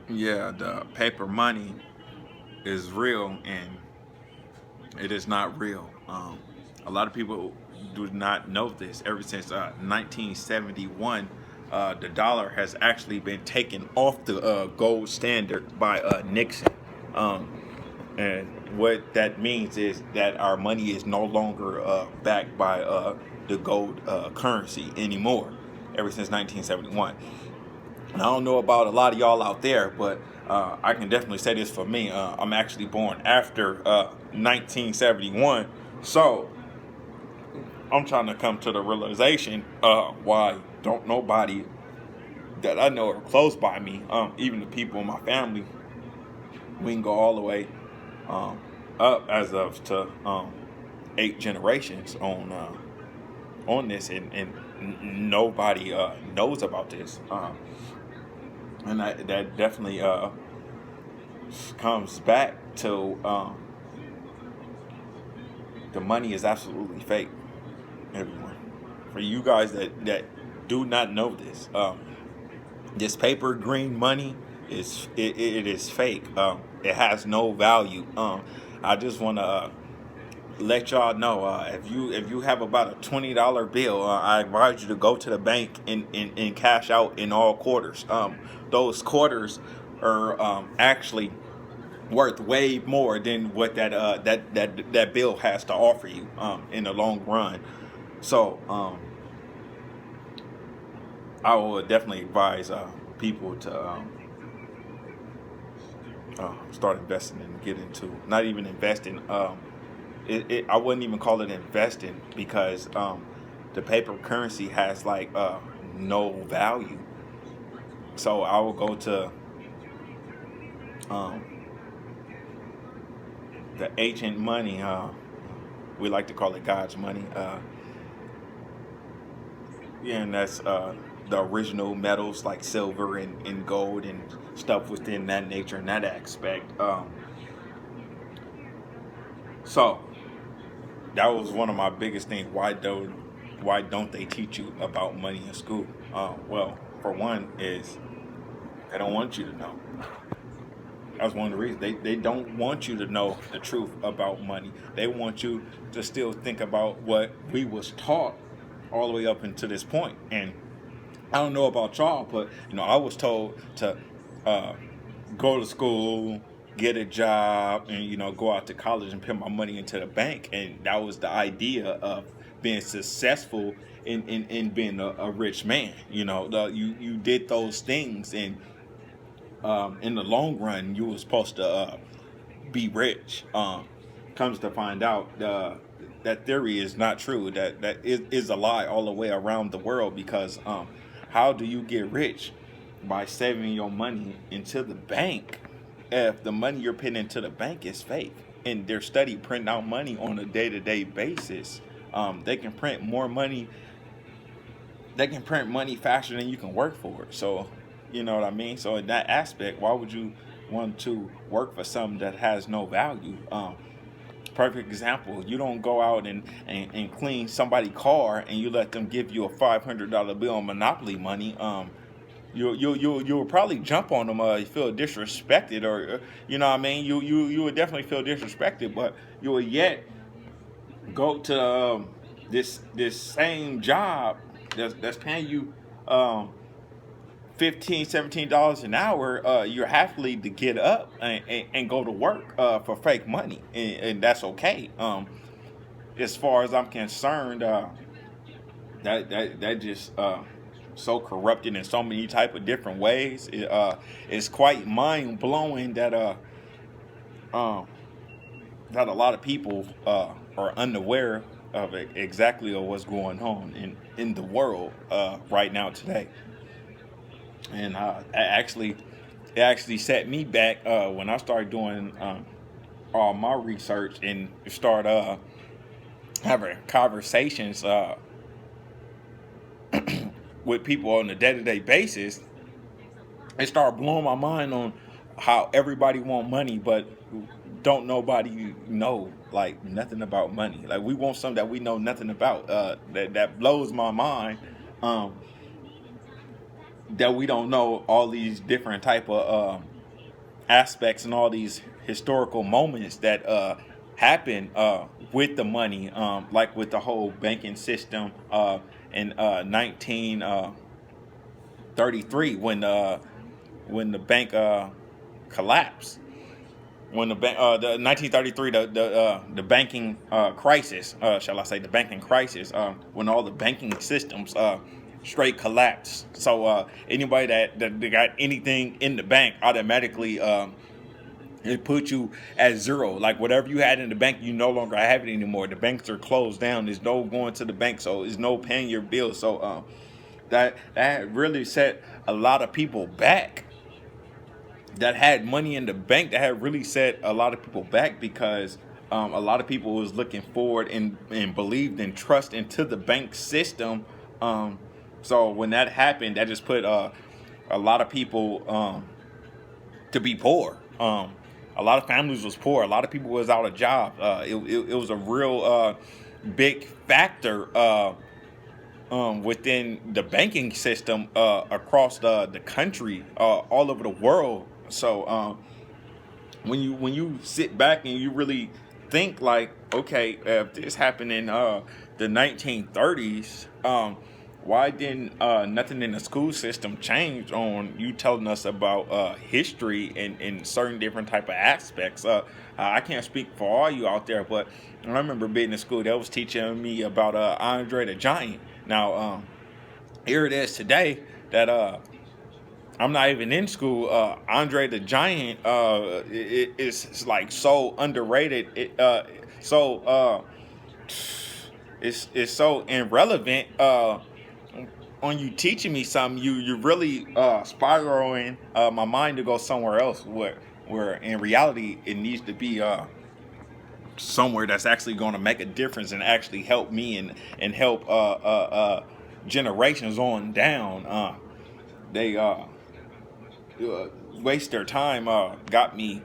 Yeah, the paper money is real and it is not real. A lot of people do not know this. Ever since 1971, the dollar has actually been taken off the gold standard by Nixon. Um, and what that means is that our money is no longer backed by the gold currency anymore. Ever since 1971. And I don't know about a lot of y'all out there, but I can definitely say this for me. I'm actually born after 1971, so I'm trying to come to the realization why don't nobody that I know are close by me, even the people in my family, we can go all the way um, up as of to 8 generations on this, and nobody knows about this. And that definitely comes back to the money is absolutely fake, everyone. For you guys that do not know this, this paper green money it is fake. It has no value. I just want to let y'all know if you have about a $20 bill, I advise you to go to the bank and cash out in all quarters. Those quarters are actually worth way more than what that bill has to offer you in the long run. So I would definitely advise people to start investing and get into not even investing. I wouldn't even call it investing because the paper currency has like no value. So I will go to um, the ancient money. We like to call it God's money. Yeah, and that's the original metals like silver and gold and stuff within that nature and that aspect. So that was one of my biggest things. Why don't they teach you about money in school? Well, for one, is they don't want you to know. That's one of the reasons they don't want you to know the truth about money. They want you to still think about what we was taught all the way up until this point. And I don't know about y'all, but I was told to uh, go to school, get a job, and go out to college and put my money into the bank, and that was the idea of being successful in being a rich man. You did those things, and in the long run, you were supposed to be rich. Comes to find out, that theory is not true. That is a lie all the way around the world because how do you get rich? By saving your money into the bank. If the money you're putting into the bank is fake and they're study printing out money on a day-to-day basis, they can print more money. They can print money faster than you can work for it. So, you know what I mean? So, in that aspect, why would you want to work for something that has no value? Perfect example. You don't go out and clean somebody's car and you let them give you a $500 bill on Monopoly money. You'll probably jump on them. You feel disrespected, or you know what I mean. You would definitely feel disrespected, but you will yet go to this same job that's paying you um, $15, $17 an hour. You're happily to get up and go to work for fake money, and that's okay. As far as I'm concerned, that just so corrupted in so many type of different ways. It's quite mind blowing um, that a lot of people are unaware of exactly of what's going on in the world right now today. And it actually set me back when I started doing all my research and start having conversations with people on a day-to-day basis. It started blowing my mind on how everybody want money, but don't nobody know like nothing about money. Like we want something that we know nothing about. That blows my mind. Um, that we don't know all these different type of aspects and all these historical moments that happen with the money, like with the whole banking system in 1933 when the bank collapsed. When the 1933 the banking crisis, shall I say the banking crisis, when all the banking systems straight collapsed. So anybody that got anything in the bank automatically it put you at zero. Like whatever you had in the bank, you no longer have it anymore. The banks are closed down. There's no going to the bank, so there's no paying your bills. So that really set a lot of people back that had money in the bank, that had really set a lot of people back because a lot of people was looking forward and believed and trust into the bank system. So when that happened, that just put a lot of people to be poor. A lot of families was poor. A lot of people was out of job. It was a real big factor within the banking system across the country, all over the world. So when you sit back and you really think like, okay, if this happened in the 1930s, why didn't nothing in the school system change on you telling us about history and certain different type of aspects? I can't speak for all you out there, but I remember being in school, they was teaching me about Andre the Giant. Now, here it is today that I'm not even in school. Andre the Giant it's like so underrated. It's so irrelevant. On you teaching me something, you really spiraling my mind to go somewhere else. Where in reality it needs to be somewhere that's actually going to make a difference and actually help me and help generations on down. They waste their time. Got me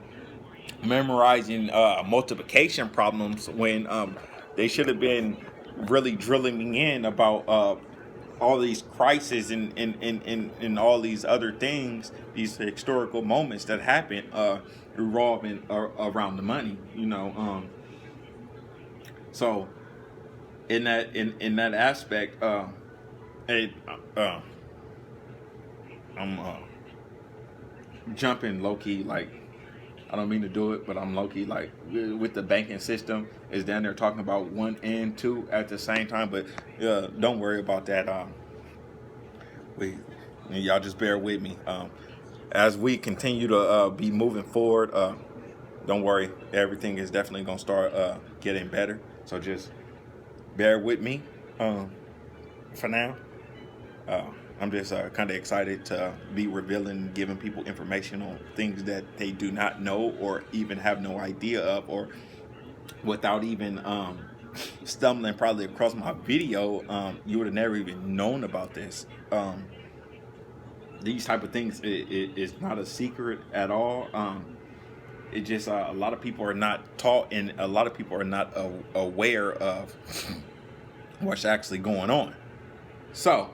memorizing multiplication problems when they should have been really drilling me in about all these crises and all these other things, these historical moments that happen revolving around the money. So in that aspect, I'm jumping low key, like I don't mean to do it, but I'm low key like with the banking system is down there talking about 1 and 2 at the same time. But don't worry about that. Y'all just bear with me as we continue to be moving forward. Don't worry, everything is definitely gonna start getting better. So just bear with me for now. I'm just kind of excited to be revealing, giving people information on things that they do not know or even have no idea of, or without even stumbling probably across my video, you would have never even known about this. These type of things, it's not a secret at all. It just a lot of people are not taught, and a lot of people are not aware of what's actually going on. So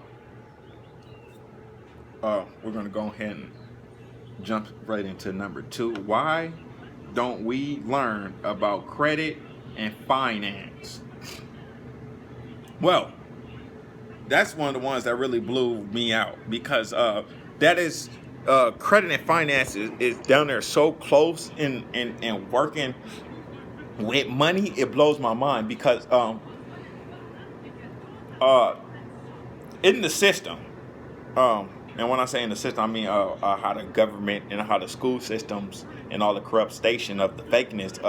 we're going to go ahead and jump right into number 2. Why don't we learn about credit and finance? Well, that's one of the ones that really blew me out, because that is credit and finance is down there so close in working with money. It blows my mind because in the system, and when I say in the system, I mean how the government and how the school systems and all the corrupt station of the fakeness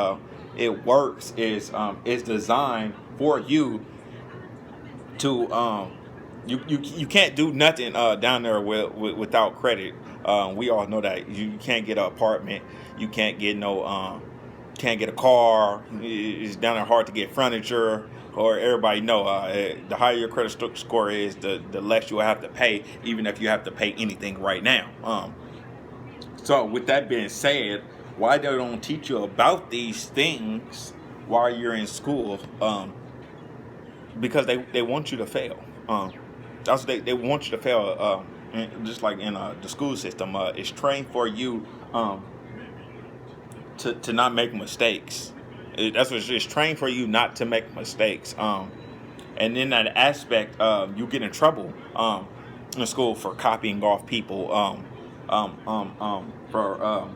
it works is designed for you to you can't do nothing down there without credit. We all know that you can't get an apartment, you can't get can't get a car. It's down there hard to get furniture. Or everybody know the higher your credit score is, the less you will have to pay, even if you have to pay anything right now. So with that being said, why they don't teach you about these things while you're in school? Because they want you to fail. That's what they want you to fail. Just like in the school system, it's trained for you to not make mistakes. That's what it's trained for you, not to make mistakes. And in that aspect, you get in trouble in school for copying off people. For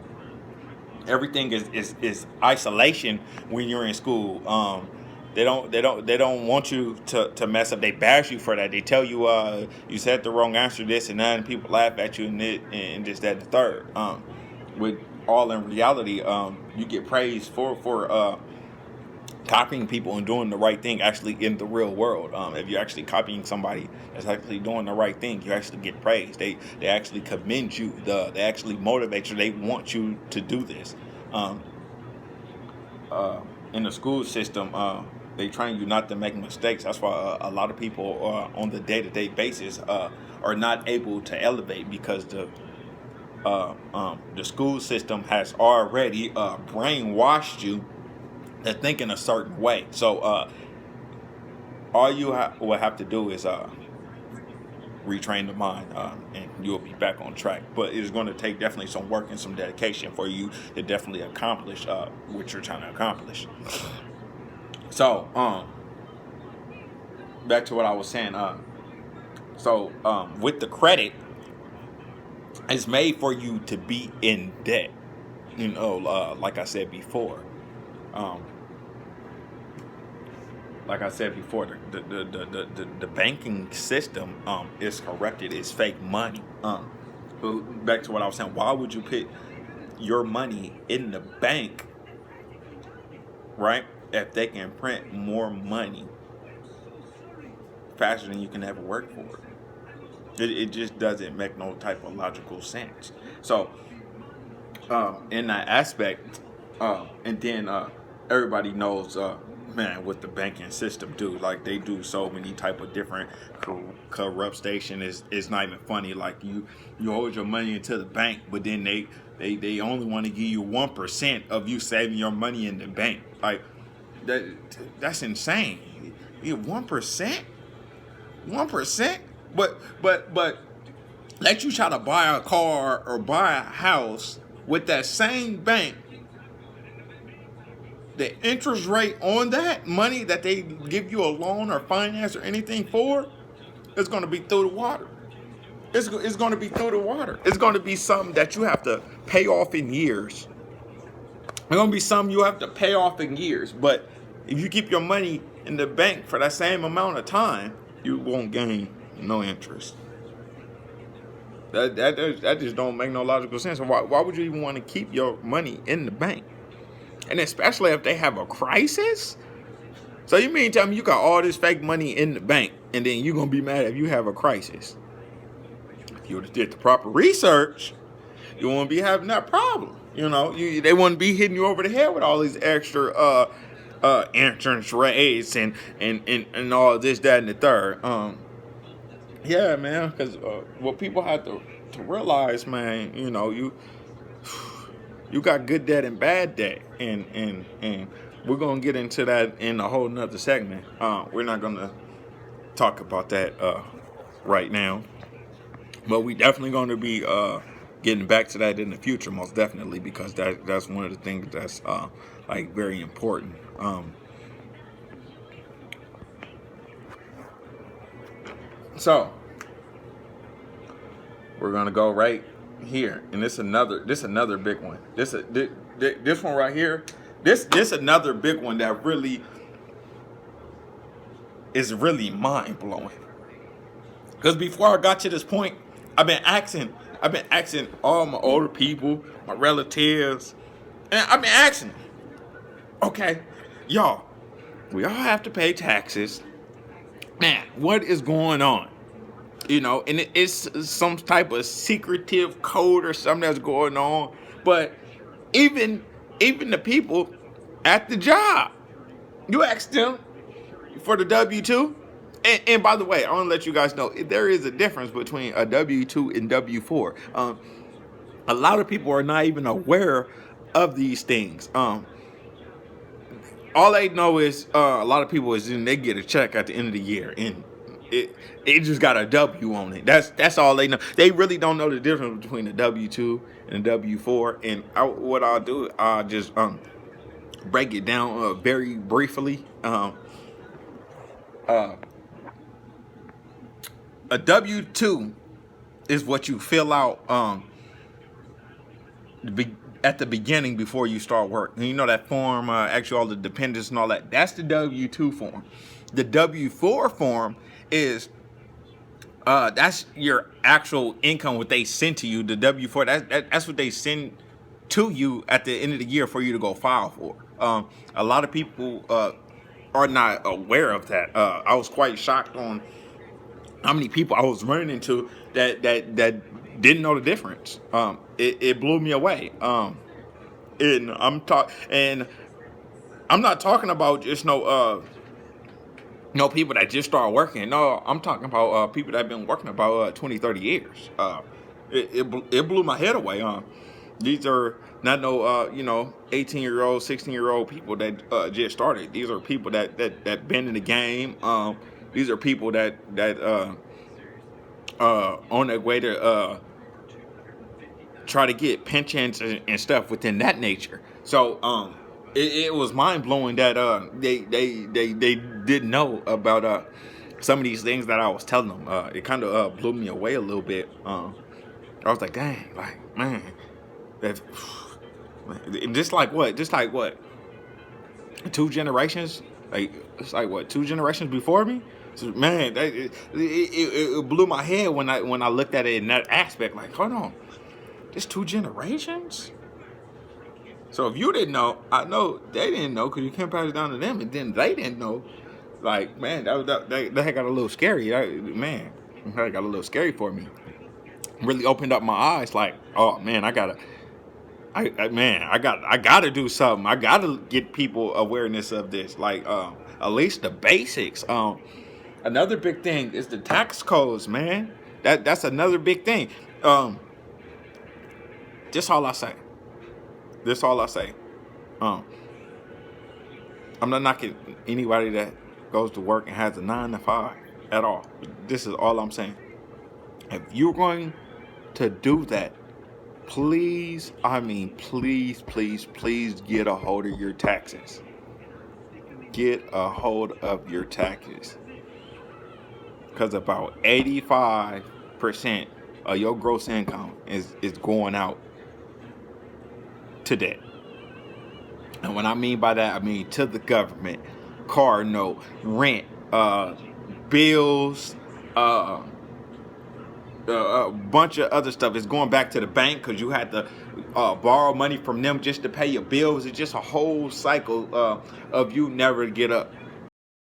everything is isolation when you're in school. They don't want you to mess up. They bash you for that. They tell you you said the wrong answer to this and that, and people laugh at you and this, that, and the third. With all in reality, you get praised for copying people and doing the right thing actually in the real world. If you're actually copying somebody that's actually doing the right thing, you actually get praised. They actually commend you. They actually motivate you. They want you to do this. In the school system, they train you not to make mistakes. That's why a lot of people on the day-to-day basis are not able to elevate, because the school system has already brainwashed you to think in a certain way. So all you will have to do is retrain the mind, and you'll be back on track. But it's going to take definitely some work and some dedication for you to definitely accomplish what you're trying to accomplish. So back to what I was saying. With the credit, it's made for you to be in debt. Like I said before. The banking system is corrupted. It's fake money. But back to what I was saying. Why would you put your money in the bank, right, if they can print more money faster than you can ever work for it? It just doesn't make no type of logical sense. So, in that aspect, and then everybody knows, man, what the banking system do. Like, they do so many type of different corrupt station. It's not even funny. Like, you hold your money into the bank, but then they only want to give you 1% of you saving your money in the bank. Like, that's insane. You 1%? 1%? But let you try to buy a car or buy a house with that same bank. The interest rate on that money that they give you a loan or finance or anything for is going to be through the water. It's going to be through the water. It's going to be something that you have to pay off in years. It's going to be something you have to pay off in years. But if you keep your money in the bank for that same amount of time, you won't gain no interest. That just don't make no logical sense. Why would you even want to keep your money in the bank? And especially if they have a crisis. So you mean tell me you got all this fake money in the bank and then you're going to be mad if you have a crisis? If you would have did the proper research, you won't be having that problem. They wouldn't be hitting you over the head with all these extra insurance rates and all this, that, and the third. Yeah, man, because what people have to realize, man, you got good debt and bad debt, and we're gonna get into that in a whole nother segment. We're not gonna talk about that right now, but we definitely gonna be getting back to that in the future, most definitely, because that's one of the things that's very important. So we're gonna go right here, and this another big one. This one right here. This another big one that really is really mind blowing. Because before I got to this point, I've been asking all my older people, my relatives, and I've been asking them, okay, y'all, we all have to pay taxes. Man, what is going on? And it's some type of secretive code or something that's going on. But even the people at the job, you ask them for the W-2. And by the way, I want to let you guys know, there is a difference between a W-2 and W-4. A lot of people are not even aware of these things. All they know is a lot of people is they get a check at the end of the year, and it just got a W on it. That's all they know. They really don't know the difference between the W-2 and the W-4. And what I'll do, I'll just break it down very briefly. A W-2 is what you fill out at the beginning before you start work. And you know that form, actually all the dependents and all that. That's the W-2 form. The W-4 form is that's your actual income, what they send to you. The W-4, that's what they send to you at the end of the year for you to go file for. A lot of people are not aware of that. I was quite shocked on how many people I was running into that didn't know the difference. It blew me away. And I'm not talking about just no people that just start working. No, I'm talking about people that have been working about 20, 30 years. It blew my head away. These are not 18-year-old, 16-year-old people that just started. These are people that been in the game. These are people that on their way to try to get pensions and stuff within that nature. So it was mind blowing that they didn't know about some of these things that I was telling them. It kind of blew me away a little bit. I was like, dang, like, man, that's just like what? 2 generations? Like, it's like what? 2 generations before me? So, man, it blew my head when I looked at it in that aspect. Like, hold on, there's 2 generations. So if you didn't know, I know they didn't know because you can't pass it down to them, and then they didn't know. Like, man, that got a little scary. That got a little scary for me. Really opened up my eyes. Like, oh man, I gotta do something. I gotta get people awareness of this. Like, at least the basics. Another big thing is the tax codes, man. That's another big thing. This all I say. I'm not knocking anybody that goes to work and has a 9 to 5 at all. This is all I'm saying. If you're going to do that, please get a hold of your taxes. Get a hold of your taxes. Because about 85% of your gross income is going out to debt. And what I mean by that, I mean to the government, car note, rent, bills, a bunch of other stuff. Is going back to the bank because you had to borrow money from them just to pay your bills. It's just a whole cycle of you never get up.